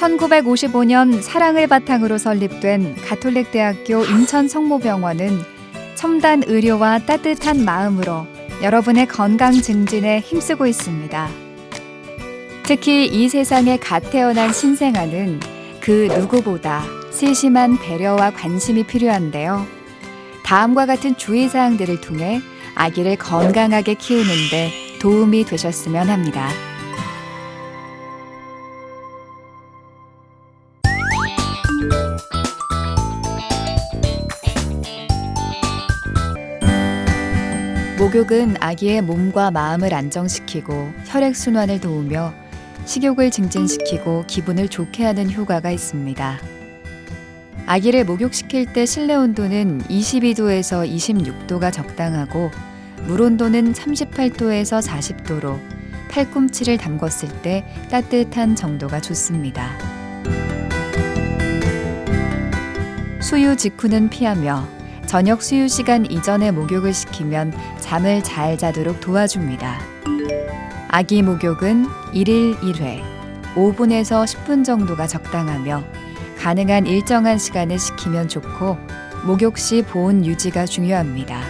1955년 사랑을 바탕으로 설립된 가톨릭대학교 인천성모병원은 첨단 의료와 따뜻한 마음으로 여러분의 건강 증진에 힘쓰고 있습니다. 특히 이 세상에 갓 태어난 신생아는 그 누구보다 세심한 배려와 관심이 필요한데요. 다음과 같은 주의사항들을 통해 아기를 건강하게 키우는 데 도움이 되셨으면 합니다. 목욕은 아기의 몸과 마음을 안정시키고 혈액순환을 도우며 식욕을 증진시키고 기분을 좋게 하는 효과가 있습니다. 아기를 목욕시킬 때 실내 온도는 22도에서 26도가 적당하고 물 온도는 38도에서 40도로 팔꿈치를 담궜을 때 따뜻한 정도가 좋습니다. 수유 직후는 피하며 저녁 수유 시간 이전에 목욕을 시키면 잠을 잘 자도록 도와줍니다. 아기 목욕은 1일 1회, 5분에서 10분 정도가 적당하며 가능한 일정한 시간에 시키면 좋고 목욕 시 보온 유지가 중요합니다.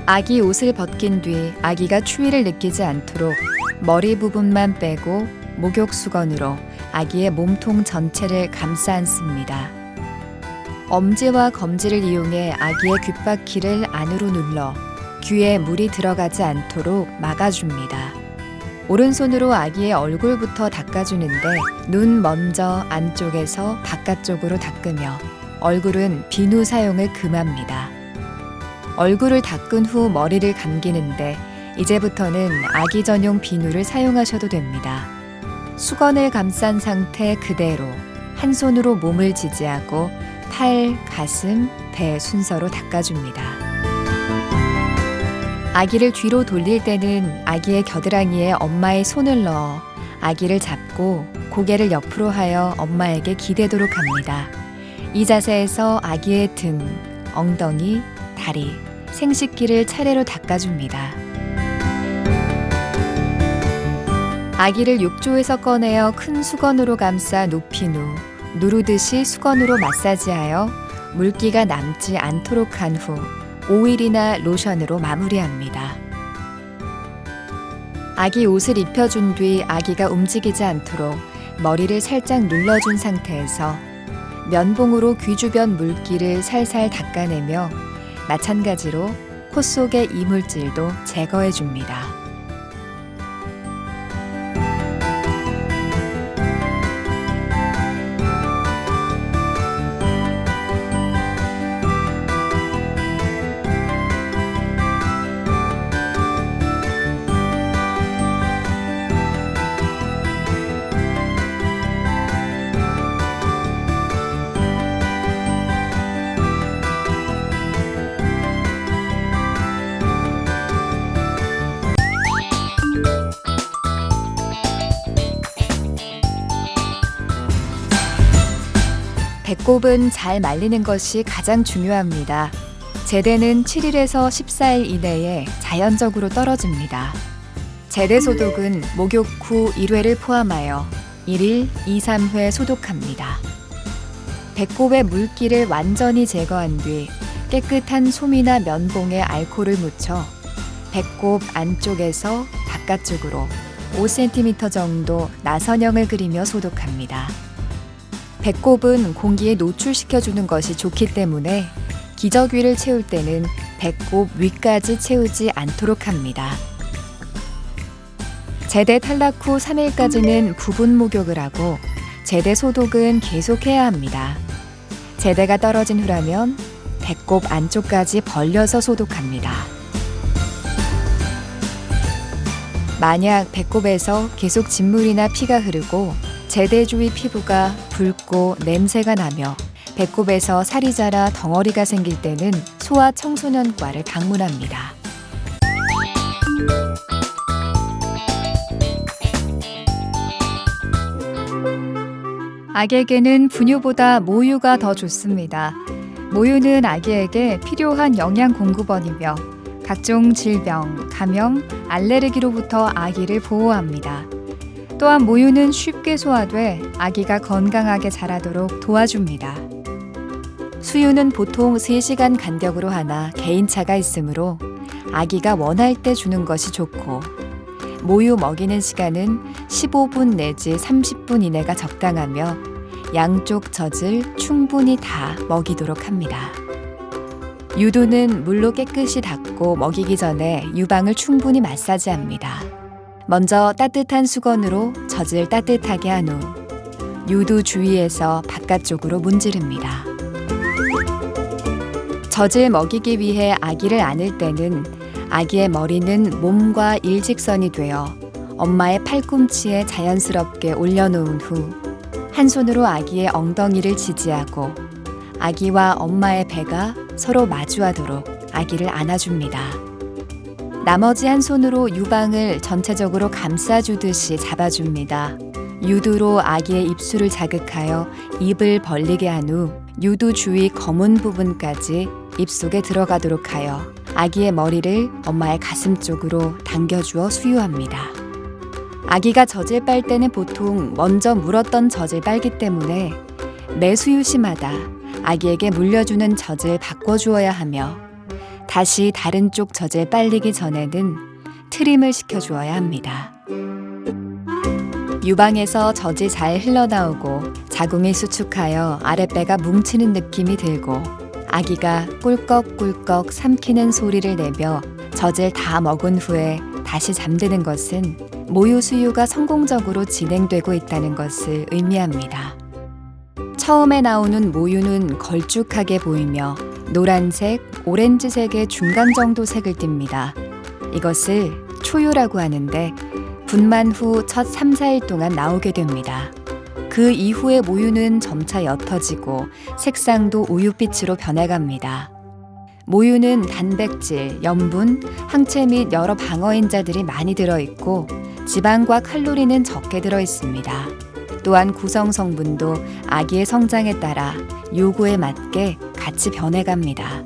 아기 옷을 벗긴 뒤 아기가 추위를 느끼지 않도록 머리 부분만 빼고 목욕 수건으로 아기의 몸통 전체를 감싸 안습니다. 엄지와 검지를 이용해 아기의 귓바퀴를 안으로 눌러 귀에 물이 들어가지 않도록 막아줍니다. 오른손으로 아기의 얼굴부터 닦아주는데 눈 먼저 안쪽에서 바깥쪽으로 닦으며 얼굴은 비누 사용을 금합니다. 얼굴을 닦은 후 머리를 감기는데 이제부터는 아기 전용 비누를 사용하셔도 됩니다. 수건을 감싼 상태 그대로 한 손으로 몸을 지지하고 팔, 가슴, 배 순서로 닦아줍니다. 아기를 뒤로 돌릴 때는 아기의 겨드랑이에 엄마의 손을 넣어 아기를 잡고 고개를 옆으로 하여 엄마에게 기대도록 합니다. 이 자세에서 아기의 등, 엉덩이, 다리, 생식기를 차례로 닦아줍니다. 아기를 욕조에서 꺼내어 큰 수건으로 감싸 눕힌 후 누르듯이 수건으로 마사지하여 물기가 남지 않도록 한 후 오일이나 로션으로 마무리합니다. 아기 옷을 입혀준 뒤 아기가 움직이지 않도록 머리를 살짝 눌러준 상태에서 면봉으로 귀 주변 물기를 살살 닦아내며 마찬가지로 코 속의 이물질도 제거해줍니다. 배꼽은 잘 말리는 것이 가장 중요합니다. 제대는 7일에서 14일 이내에 자연적으로 떨어집니다. 제대 소독은 목욕 후 1회를 포함하여 1일 2, 3회 소독합니다. 배꼽의 물기를 완전히 제거한 뒤 깨끗한 솜이나 면봉에 알코올을 묻혀 배꼽 안쪽에서 바깥쪽으로 5cm 정도 나선형을 그리며 소독합니다. 배꼽은 공기에 노출시켜주는 것이 좋기 때문에 기저귀를 채울 때는 배꼽 위까지 채우지 않도록 합니다. 제대 탈락 후 3일까지는 부분 목욕을 하고 제대 소독은 계속해야 합니다. 제대가 떨어진 후라면 배꼽 안쪽까지 벌려서 소독합니다. 만약 배꼽에서 계속 진물이나 피가 흐르고 제대 주위 피부가 붉고 냄새가 나며 배꼽에서 살이 자라 덩어리가 생길 때는 소아청소년과를 방문합니다. 아기에게는 분유보다 모유가 더 좋습니다. 모유는 아기에게 필요한 영양 공급원이며 각종 질병, 감염, 알레르기로부터 아기를 보호합니다. 또한 모유는 쉽게 소화돼 아기가 건강하게 자라도록 도와줍니다. 수유는 보통 3시간 간격으로 하나 개인차가 있으므로 아기가 원할 때 주는 것이 좋고, 모유 먹이는 시간은 15분 내지 30분 이내가 적당하며 양쪽 젖을 충분히 다 먹이도록 합니다. 유두는 물로 깨끗이 닦고 먹이기 전에 유방을 충분히 마사지합니다. 먼저 따뜻한 수건으로 젖을 따뜻하게 한 후 유두 주위에서 바깥쪽으로 문지릅니다. 젖을 먹이기 위해 아기를 안을 때는 아기의 머리는 몸과 일직선이 되어 엄마의 팔꿈치에 자연스럽게 올려놓은 후 한 손으로 아기의 엉덩이를 지지하고 아기와 엄마의 배가 서로 마주하도록 아기를 안아줍니다. 나머지 한 손으로 유방을 전체적으로 감싸주듯이 잡아줍니다. 유두로 아기의 입술을 자극하여 입을 벌리게 한 후 유두 주위 검은 부분까지 입속에 들어가도록 하여 아기의 머리를 엄마의 가슴 쪽으로 당겨주어 수유합니다. 아기가 젖을 빨 때는 보통 먼저 물었던 젖을 빨기 때문에 매 수유시마다 아기에게 물려주는 젖을 바꿔주어야 하며 다시 다른 쪽 젖을 빨리기 전에는 트림을 시켜주어야 합니다. 유방에서 젖이 잘 흘러나오고 자궁이 수축하여 아랫배가 뭉치는 느낌이 들고 아기가 꿀꺽꿀꺽 삼키는 소리를 내며 젖을 다 먹은 후에 다시 잠드는 것은 모유 수유가 성공적으로 진행되고 있다는 것을 의미합니다. 처음에 나오는 모유는 걸쭉하게 보이며 노란색, 오렌지색의 중간 정도 색을 띱니다. 이것을 초유라고 하는데 분만 후 첫 3, 4일 동안 나오게 됩니다. 그 이후의 모유는 점차 옅어지고 색상도 우윳빛으로 변해갑니다. 모유는 단백질, 염분, 항체 및 여러 방어인자들이 많이 들어있고 지방과 칼로리는 적게 들어있습니다. 또한 구성 성분도 아기의 성장에 따라 요구에 맞게 같이 변해갑니다.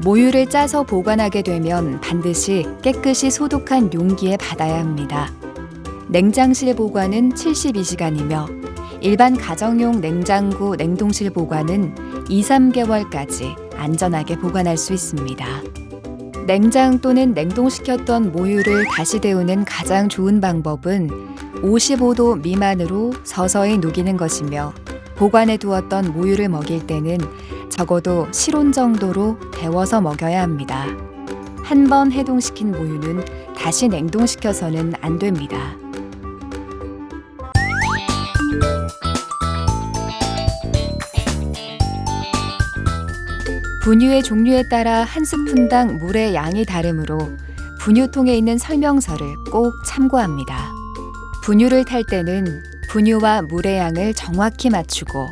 모유를 짜서 보관하게 되면 반드시 깨끗이 소독한 용기에 받아야 합니다. 냉장실 보관은 72시간이며 일반 가정용 냉장고 냉동실 보관은 2, 3개월까지 안전하게 보관할 수 있습니다. 냉장 또는 냉동시켰던 모유를 다시 데우는 가장 좋은 방법은 55도 미만으로 서서히 녹이는 것이며 보관해 두었던 모유를 먹일 때는 적어도 실온 정도로 데워서 먹여야 합니다. 한 번 해동시킨 모유는 다시 냉동시켜서는 안 됩니다. 분유의 종류에 따라 한 스푼당 물의 양이 다르므로 분유통에 있는 설명서를 꼭 참고합니다. 분유를 탈 때는 분유와 물의 양을 정확히 맞추고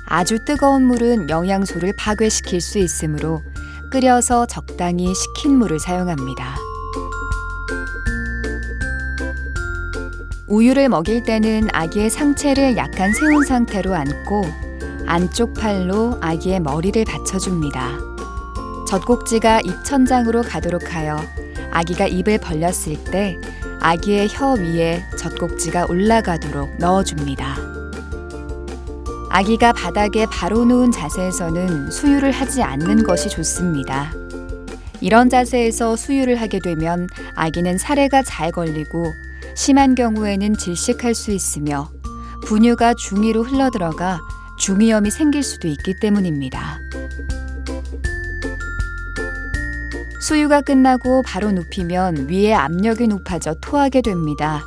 아주 뜨거운 물은 영양소를 파괴시킬 수 있으므로 끓여서 적당히 식힌 물을 사용합니다. 우유를 먹일 때는 아기의 상체를 약간 세운 상태로 앉고 안쪽 팔로 아기의 머리를 받쳐줍니다. 젖꼭지가 입천장으로 가도록 하여 아기가 입을 벌렸을 때 아기의 혀 위에 젖꼭지가 올라가도록 넣어줍니다. 아기가 바닥에 바로 누운 자세에서는 수유를 하지 않는 것이 좋습니다. 이런 자세에서 수유를 하게 되면 아기는 사례가 잘 걸리고 심한 경우에는 질식할 수 있으며 분유가 중위로 흘러들어가 중이염이 생길 수도 있기 때문입니다. 수유가 끝나고 바로 눕히면 위에 압력이 높아져 토하게 됩니다.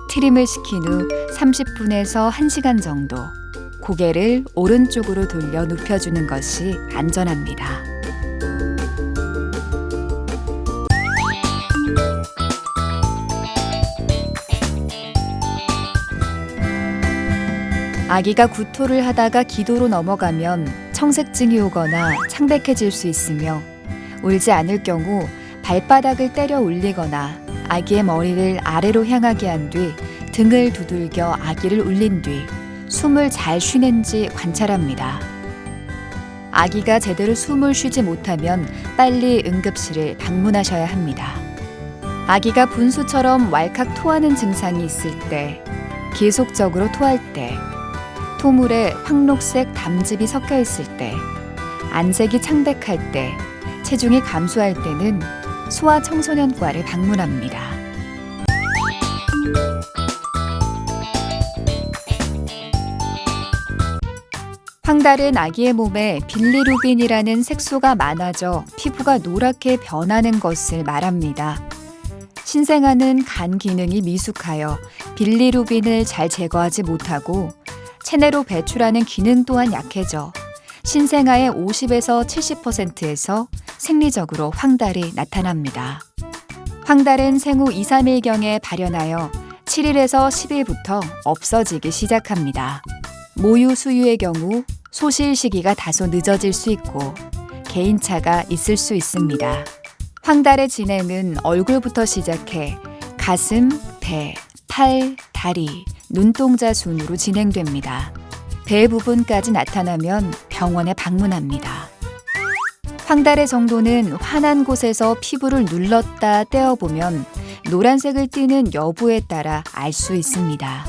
트림을 시킨 후 30분에서 1시간 정도 고개를 오른쪽으로 돌려 눕혀주는 것이 안전합니다. 아기가 구토를 하다가 기도로 넘어가면 청색증이 오거나 창백해질 수 있으며 울지 않을 경우 발바닥을 때려 울리거나 아기의 머리를 아래로 향하게 한 뒤 등을 두들겨 아기를 울린 뒤 숨을 잘 쉬는지 관찰합니다. 아기가 제대로 숨을 쉬지 못하면 빨리 응급실을 방문하셔야 합니다. 아기가 분수처럼 왈칵 토하는 증상이 있을 때, 계속적으로 토할 때, 토물에 황록색 담즙이 섞여 있을 때, 안색이 창백할 때, 체중이 감소할 때는 소아청소년과를 방문합니다. 황달은 아기의 몸에 빌리루빈이라는 색소가 많아져 피부가 노랗게 변하는 것을 말합니다. 신생아는 간 기능이 미숙하여 빌리루빈을 잘 제거하지 못하고 체내로 배출하는 기능 또한 약해져 신생아의 50에서 70%에서 생리적으로 황달이 나타납니다. 황달은 생후 2, 3일경에 발현하여 7일에서 10일부터 없어지기 시작합니다. 모유 수유의 경우 소실 시기가 다소 늦어질 수 있고 개인차가 있을 수 있습니다. 황달의 진행은 얼굴부터 시작해 가슴, 배, 팔, 다리, 눈동자 순으로 진행됩니다. 배 부분까지 나타나면 병원에 방문합니다. 황달의 정도는 환한 곳에서 피부를 눌렀다 떼어보면 노란색을 띠는 여부에 따라 알 수 있습니다.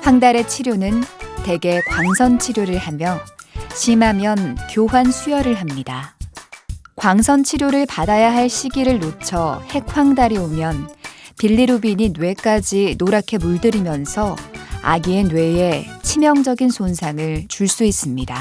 황달의 치료는 대개 광선 치료를 하며 심하면 교환 수혈을 합니다. 광선 치료를 받아야 할 시기를 놓쳐 핵황달이 오면 빌리루빈이 뇌까지 노랗게 물들이면서 아기의 뇌에 치명적인 손상을 줄 수 있습니다.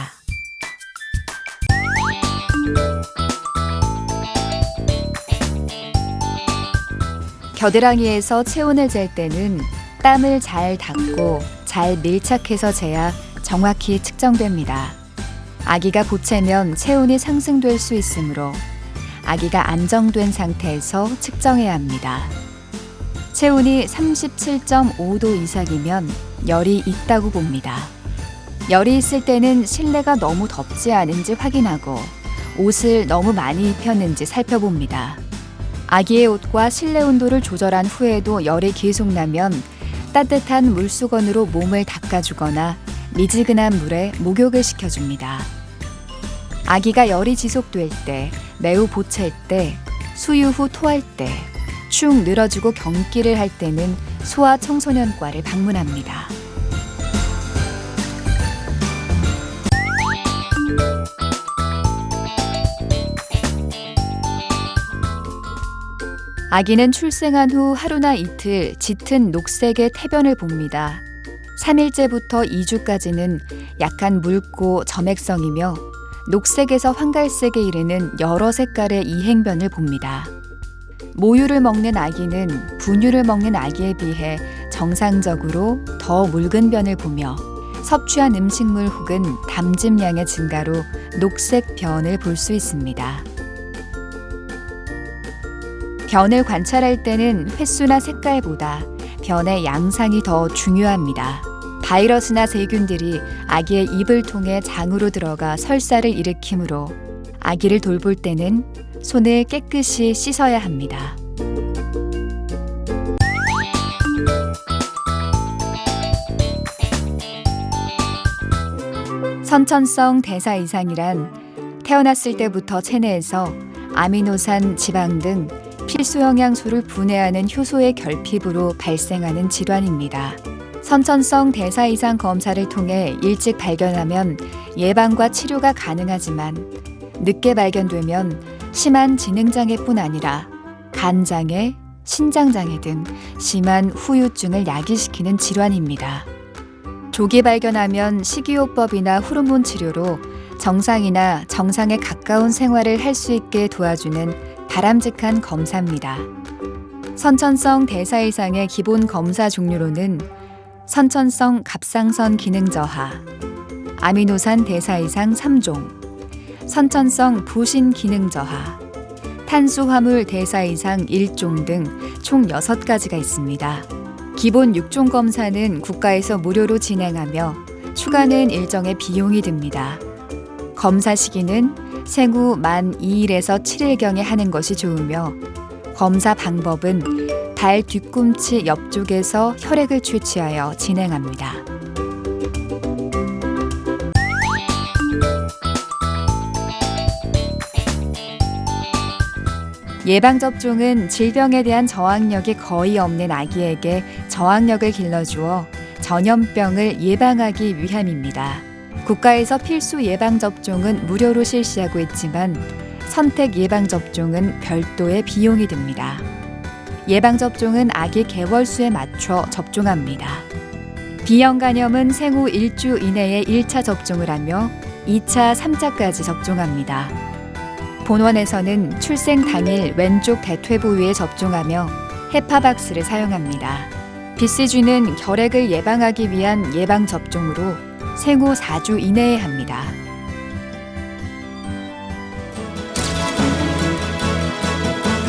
겨드랑이에서 체온을 잴 때는 땀을 잘 닦고 잘 밀착해서 재야 정확히 측정됩니다. 아기가 보채면 체온이 상승될 수 있으므로 아기가 안정된 상태에서 측정해야 합니다. 체온이 37.5도 이상이면 열이 있다고 봅니다. 열이 있을 때는 실내가 너무 덥지 않은지 확인하고 옷을 너무 많이 입혔는지 살펴봅니다. 아기의 옷과 실내 온도를 조절한 후에도 열이 계속 나면 따뜻한 물수건으로 몸을 닦아주거나 미지근한 물에 목욕을 시켜줍니다. 아기가 열이 지속될 때, 매우 보챌 때, 수유 후 토할 때, 축 늘어지고 경기를 할 때는 소아청소년과를 방문합니다. 아기는 출생한 후 하루나 이틀 짙은 녹색의 태변을 봅니다. 3일째부터 2주까지는 약간 묽고 점액성이며 녹색에서 황갈색에 이르는 여러 색깔의 이행변을 봅니다. 모유를 먹는 아기는 분유를 먹는 아기에 비해 정상적으로 더 묽은 변을 보며 섭취한 음식물 혹은 담즙량의 증가로 녹색 변을 볼 수 있습니다. 변을 관찰할 때는 횟수나 색깔보다 변의 양상이 더 중요합니다. 바이러스나 세균들이 아기의 입을 통해 장으로 들어가 설사를 일으키므로 아기를 돌볼 때는 손을 깨끗이 씻어야 합니다. 선천성 대사 이상이란 태어났을 때부터 체내에서 아미노산, 지방 등 필수 영양소를 분해하는 효소의 결핍으로 발생하는 질환입니다. 선천성 대사 이상 검사를 통해 일찍 발견하면 예방과 치료가 가능하지만 늦게 발견되면 심한 지능장애뿐 아니라 간장애, 신장장애 등 심한 후유증을 야기시키는 질환입니다. 조기 발견하면 식이요법이나 호르몬 치료로 정상이나 정상에 가까운 생활을 할 수 있게 도와주는 바람직한 검사입니다. 선천성 대사 이상의 기본 검사 종류로는 선천성 갑상선 기능 저하, 아미노산 대사 이상 3종, 선천성 부신 기능 저하, 탄수화물 대사 이상 1종 등 총 6가지가 있습니다. 기본 6종 검사는 국가에서 무료로 진행하며 추가는 일정의 비용이 듭니다. 검사 시기는 생후 만 2일에서 7일경에 하는 것이 좋으며 검사 방법은 발 뒤꿈치 옆쪽에서 혈액을 채취하여 진행합니다. 예방접종은 질병에 대한 저항력이 거의 없는 아기에게 저항력을 길러주어 전염병을 예방하기 위함입니다. 국가에서 필수 예방접종은 무료로 실시하고 있지만 선택 예방접종은 별도의 비용이 듭니다. 예방접종은 아기 개월수에 맞춰 접종합니다. B형 간염은 생후 1주 이내에 1차 접종을 하며 2차, 3차까지 접종합니다. 본원에서는 출생 당일 왼쪽 대퇴 부위에 접종하며 헤파박스를 사용합니다. BCG는 결핵을 예방하기 위한 예방접종으로 생후 4주 이내에 합니다.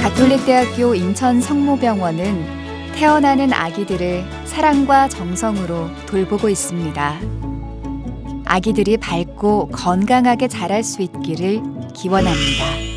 가톨릭대학교 인천성모병원은 태어나는 아기들을 사랑과 정성으로 돌보고 있습니다. 아기들이 밝고 건강하게 자랄 수 있기를 기원합니다.